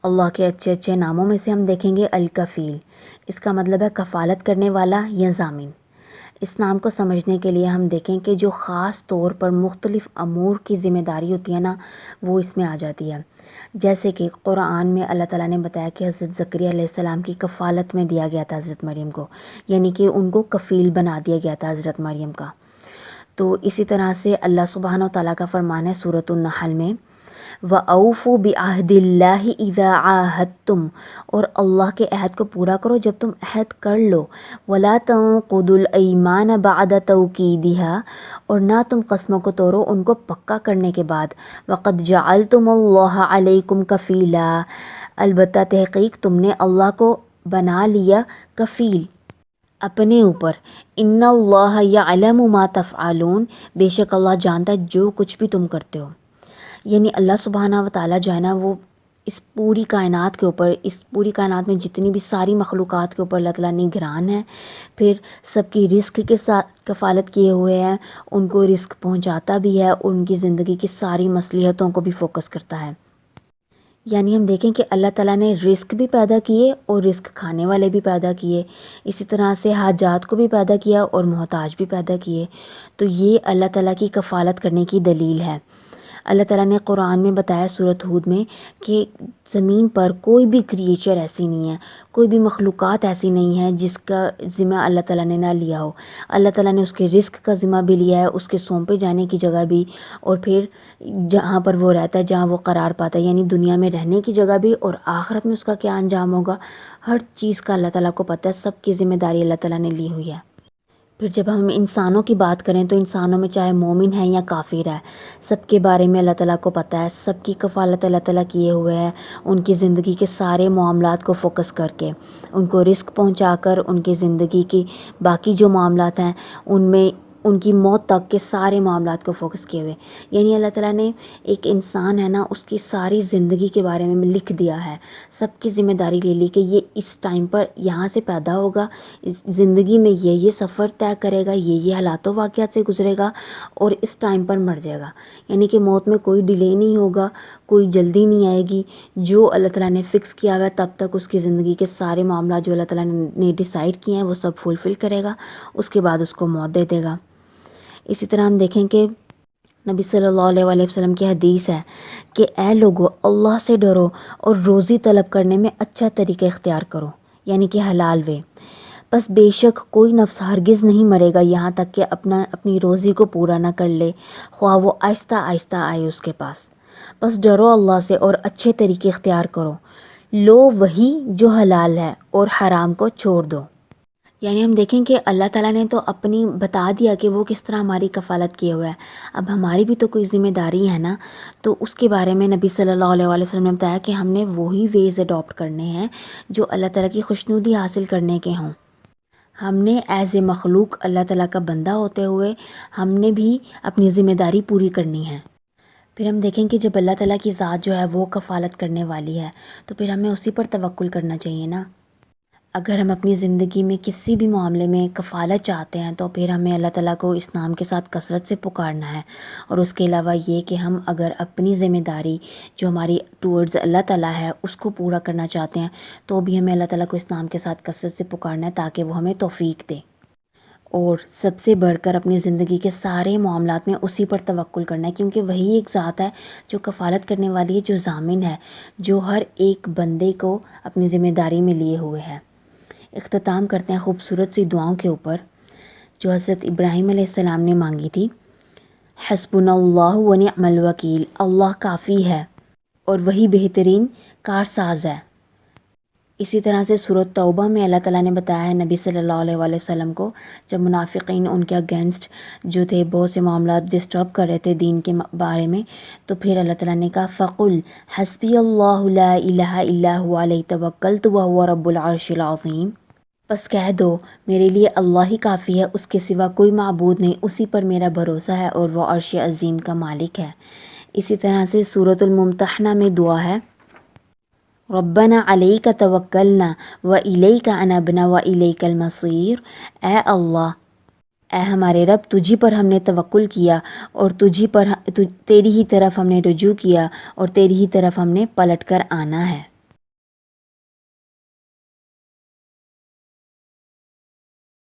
اللہ کے اچھے اچھے ناموں میں سے ہم دیکھیں گے الکفیل، اس کا مطلب ہے کفالت کرنے والا یا ضامن۔ اس نام کو سمجھنے کے لیے ہم دیکھیں کہ جو خاص طور پر مختلف امور کی ذمہ داری ہوتی ہے نا، وہ اس میں آ جاتی ہے۔ جیسے کہ قرآن میں اللہ تعالیٰ نے بتایا کہ حضرت زکریا علیہ السلام کی کفالت میں دیا گیا تھا حضرت مریم کو، یعنی کہ ان کو کفیل بنا دیا گیا تھا حضرت مریم کا۔ تو اسی طرح سے اللہ سبحانہ و تعالیٰ کا فرمان ہے سورۃ النحل میں، وَأَوْفُوا بِعَهْدِ اللَّهِ إِذَا عَاهَدتُّمْ، اور اللہ کے عہد کو پورا کرو جب تم عہد کر لو، وَلَا تَنقُضُوا الْأَيْمَانَ بَعْدَ تَوْكِيدِهَا، اور نہ تم قسموں کو توڑو ان کو پکا کرنے کے بعد، وَقَدْ جَعَلْتُمُ اللَّهَ عَلَيْكُمْ كَفِيلًا، البتہ تحقیق تم نے اللہ کو بنا لیا کفیل اپنے اوپر، ان اللہ یعلم ما تفعلون، بے شک اللہ جانتا ہے جو کچھ بھی تم کرتے ہو۔ یعنی اللہ سبحانہ و تعالیٰ جو ہے نا، وہ اس پوری کائنات کے اوپر، اس پوری کائنات میں جتنی بھی ساری مخلوقات کے اوپر اللہ تعالیٰ نگران ہے، پھر سب کی رزق کے ساتھ کفالت کیے ہوئے ہیں، ان کو رزق پہنچاتا بھی ہے، ان کی زندگی کی ساری مصلحتوں کو بھی فوکس کرتا ہے۔ یعنی ہم دیکھیں کہ اللہ تعالیٰ نے رزق بھی پیدا کیے اور رزق کھانے والے بھی پیدا کیے، اسی طرح سے حاجات کو بھی پیدا کیا اور محتاج بھی پیدا کیے۔ تو یہ اللہ تعالیٰ کی کفالت کرنے کی دلیل ہے۔ اللہ تعالیٰ نے قرآن میں بتایا سورۃ ہود میں کہ زمین پر کوئی بھی کریچر ایسی نہیں ہے، کوئی بھی مخلوقات ایسی نہیں ہے جس کا ذمہ اللہ تعالیٰ نے نہ لیا ہو۔ اللہ تعالیٰ نے اس کے رزق کا ذمہ بھی لیا ہے، اس کے سونپے جانے کی جگہ بھی، اور پھر جہاں پر وہ رہتا ہے، جہاں وہ قرار پاتا ہے، یعنی دنیا میں رہنے کی جگہ بھی، اور آخرت میں اس کا کیا انجام ہوگا، ہر چیز کا اللہ تعالیٰ کو پتہ ہے، سب کی ذمہ داری اللہ تعالیٰ نے لی ہوئی ہے۔ پھر جب ہم انسانوں کی بات کریں تو انسانوں میں چاہے مومن ہے یا کافر ہے، سب کے بارے میں اللہ تعالیٰ کو پتہ ہے، سب کی کفالت اللہ تعالیٰ کیے ہوئے ہے، ان کی زندگی کے سارے معاملات کو فوکس کر کے، ان کو رزق پہنچا کر، ان کی زندگی کی باقی جو معاملات ہیں ان میں ان کی موت تک کے سارے معاملات کو فوکس کیے ہوئے۔ یعنی اللہ تعالیٰ نے ایک انسان ہے نا، اس کی ساری زندگی کے بارے میں لکھ دیا ہے، سب کی ذمہ داری لے لی کہ یہ اس ٹائم پر یہاں سے پیدا ہوگا، اس زندگی میں یہ سفر طے کرے گا، یہ حالات و واقعات سے گزرے گا، اور اس ٹائم پر مر جائے گا۔ یعنی کہ موت میں کوئی ڈیلے نہیں ہوگا، کوئی جلدی نہیں آئے گی، جو اللہ تعالیٰ نے فکس کیا ہوا ہے تب تک اس کی زندگی کے سارے معاملات جو اللہ تعالیٰ نے ڈیسائیڈ کیے ہیں وہ سب فلفل کرے گا، اس کے بعد اس کو موت دے دے گا۔ اسی طرح ہم دیکھیں کہ نبی صلی اللہ علیہ وآلہ وسلم کی حدیث ہے کہ اے لوگو، اللہ سے ڈرو اور روزی طلب کرنے میں اچھا طریقہ اختیار کرو، یعنی کہ حلال وے۔ بس بے شک کوئی نفس ہرگز نہیں مرے گا یہاں تک کہ اپنی روزی کو پورا نہ کر لے، خواہ وہ آہستہ آہستہ آئے اس کے پاس۔ بس ڈرو اللہ سے اور اچھے طریقے اختیار کرو، لو وہی جو حلال ہے اور حرام کو چھوڑ دو۔ یعنی ہم دیکھیں کہ اللہ تعالیٰ نے تو اپنی بتا دیا کہ وہ کس طرح ہماری کفالت کیے ہوئے ہے، اب ہماری بھی تو کوئی ذمہ داری ہے نا، تو اس کے بارے میں نبی صلی اللہ علیہ وآلہ وسلم نے بتایا کہ ہم نے وہی ویز اڈاپٹ کرنے ہیں جو اللہ تعالیٰ کی خوشنودی حاصل کرنے کے ہوں۔ ہم نے ایز اے مخلوق اللہ تعالیٰ کا بندہ ہوتے ہوئے ہم نے بھی اپنی ذمہ داری پوری کرنی ہے۔ پھر ہم دیکھیں کہ جب اللہ تعالیٰ کی ذات جو ہے وہ کفالت کرنے والی ہے تو پھر ہمیں اسی پر توکل کرنا چاہیے نا۔ اگر ہم اپنی زندگی میں کسی بھی معاملے میں کفالت چاہتے ہیں تو پھر ہمیں اللہ تعالیٰ کو اس نام کے ساتھ کثرت سے پکارنا ہے، اور اس کے علاوہ یہ کہ ہم اگر اپنی ذمہ داری جو ہماری ٹورڈز اللہ تعالیٰ ہے اس کو پورا کرنا چاہتے ہیں تو بھی ہمیں اللہ تعالیٰ کو اس نام کے ساتھ کثرت سے پکارنا ہے تاکہ وہ ہمیں توفیق دے، اور سب سے بڑھ کر اپنی زندگی کے سارے معاملات میں اسی پر توکل کرنا ہے، کیونکہ وہی ایک ذات ہے جو کفالت کرنے والی ہے، جو ضامن ہے، جو ہر ایک بندے کو اپنی ذمہ داری میں لیے ہوئے ہے۔ اختتام کرتے ہیں خوبصورت سی دعاؤں کے اوپر جو حضرت ابراہیم علیہ السلام نے مانگی تھی۔ حسبنا اللہ و نعم الوکیل، اللہ کافی ہے اور وہی بہترین کارساز ہے۔ اسی طرح سے سورۃ توبہ میں اللہ تعالیٰ نے بتایا ہے نبی صلی اللہ علیہ وآلہ وسلم کو، جب منافقین ان کے اگینسٹ جو تھے بہت سے معاملات ڈسٹرب کر رہے تھے دین کے بارے میں، تو پھر اللہ تعالیٰ نے کہا فَقُلْ حَسْبِيَ اللَّهُ لَا إِلَهَ إِلَّا هُوَ عَلَيْهِ تَوَكَّلْتُ وَهُوَ رَبُّ الْعَرْشِ الْعَظِيمِ، بس کہہ دو میرے لیے اللہ ہی کافی ہے، اس کے سوا کوئی معبود نہیں، اسی پر میرا بھروسہ ہے اور وہ عرش عظیم کا مالک ہے۔ اسی طرح سے سورۃ الممتحنہ میں دعا ہے ربنا علیک توکلنا وإلیک انبنا وإلیک المصیر، اے اللہ، اے ہمارے رب، تجھی پر ہم نے توکل کیا اور تیری ہی طرف ہم نے رجوع کیا اور تیری ہی طرف ہم نے پلٹ کر آنا ہے۔